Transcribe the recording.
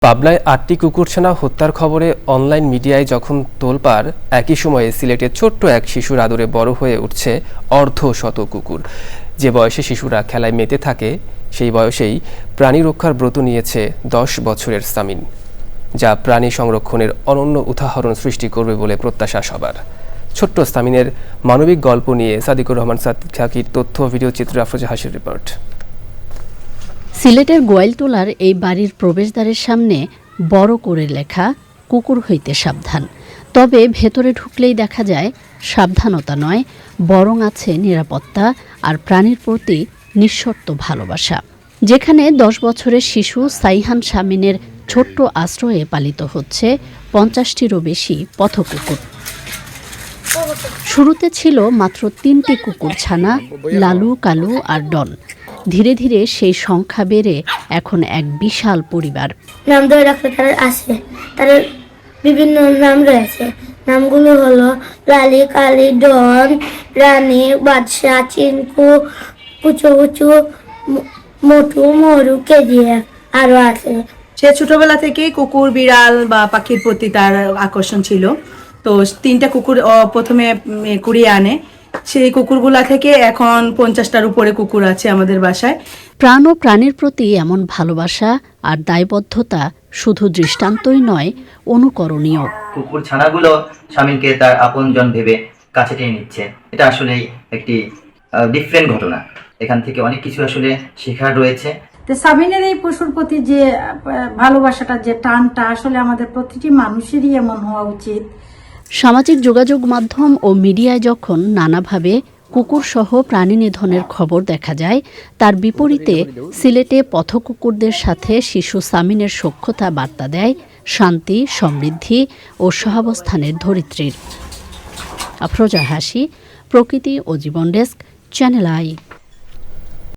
পাবনায় ৮টি কুকুরছানা হত্যার খবরে অনলাইন মিডিয়ায় যখন তোলপাড়, একই সময়ে সিলেটের ছোট্ট এক শিশুর আদরে বড় হয়ে উঠছে অর্ধশত কুকুর। যে বয়সে শিশুরা খেলায় মেতে থাকে, সেই বয়সেই প্রাণী রক্ষার ব্রত নিয়েছে ১০ বছরের সামিন, যা প্রাণী সংরক্ষণের অনন্য উদাহরণ সৃষ্টি করবে বলে প্রত্যাশা সবার। ছোট্ট সামিনের মানবিক গল্প নিয়ে সাদিকুর রহমান সাকির তথ্য ভিডিও চিত্র আফরোজা হাসির রিপোর্ট। সিলেটের গোয়ালটোলার এই বাড়ির প্রবেশদ্বারের সামনে বড় করে লেখা কুকুর হইতে সাবধান। তবে ভেতরে ঢুকলেই দেখা যায় সাবধানতা নয়, বরং আছে নিরাপত্তা আর প্রাণীর প্রতি নিঃশর্ত ভালোবাসা। যেখানে ১০ বছরের শিশু সাইহান শামিনের ছোট্ট আশ্রয়ে পালিত হচ্ছে ৫০টিরও বেশি পথকুকুর। শুরুতে ছিল মাত্র ৩টি কুকুরছানা, লালু, কালু আর ডন। ধীরে ধীরে সেই সংখ্যা বেড়ে এখন এক বিশাল পরিবার। নাম ধরে রাখলে তারা আসে, তার বিভিন্ন নাম রয়েছে। নামগুলো হলো লালি, কালি, ডন, রানী, বাদশা, চিনকু, কুচু কুচু, মোটু, মরু, কেজিএফ আরো আছে। সে ছোটবেলা থেকেই কুকুর, বিড়াল বা পাখির প্রতি তার আকর্ষণ ছিল। তো 3টা কুকুর প্রথমে কুড়িয়ে আনে। সেই কুকুরগুলা থেকে এখন 50টার উপরে কুকুর আছে আমাদের বাসায়। প্রাণ ও প্রাণীর প্রতি এমন ভালোবাসা আর দায়বদ্ধতা শুধু দৃষ্টান্তই নয়, অনুকরণীয়। কুকুর ছানাগুলো স্বামীকে তার আপনজন ভেবে কাছে টেনে নিচ্ছে। এটা আসলে একটি ডিফারেন্ট ঘটনা। এখান থেকে অনেক কিছু আসলে শেখার রয়েছে। তো সাবিনের এই পশুর প্রতি যে ভালোবাসাটা, যে টানটা, আসলে আমাদের প্রতিটি মানুষেরই এমন হওয়া উচিত। সামাজিক যোগাযোগ মাধ্যম ও মিডিয়ায় যখন নানাভাবে কুকুরসহ প্রাণী নিধনের খবর দেখা যায়, তার বিপরীতে সিলেটে পথকুকুরদের সাথে শিশু সামিনের সখ্যতা বার্তা দেয় শান্তি, সমৃদ্ধি ও সহাবস্থানের ধরিত্রীর। আফরোজা হাসি, প্রকৃতি ও জীবন ডেস্ক, চ্যানেল আই।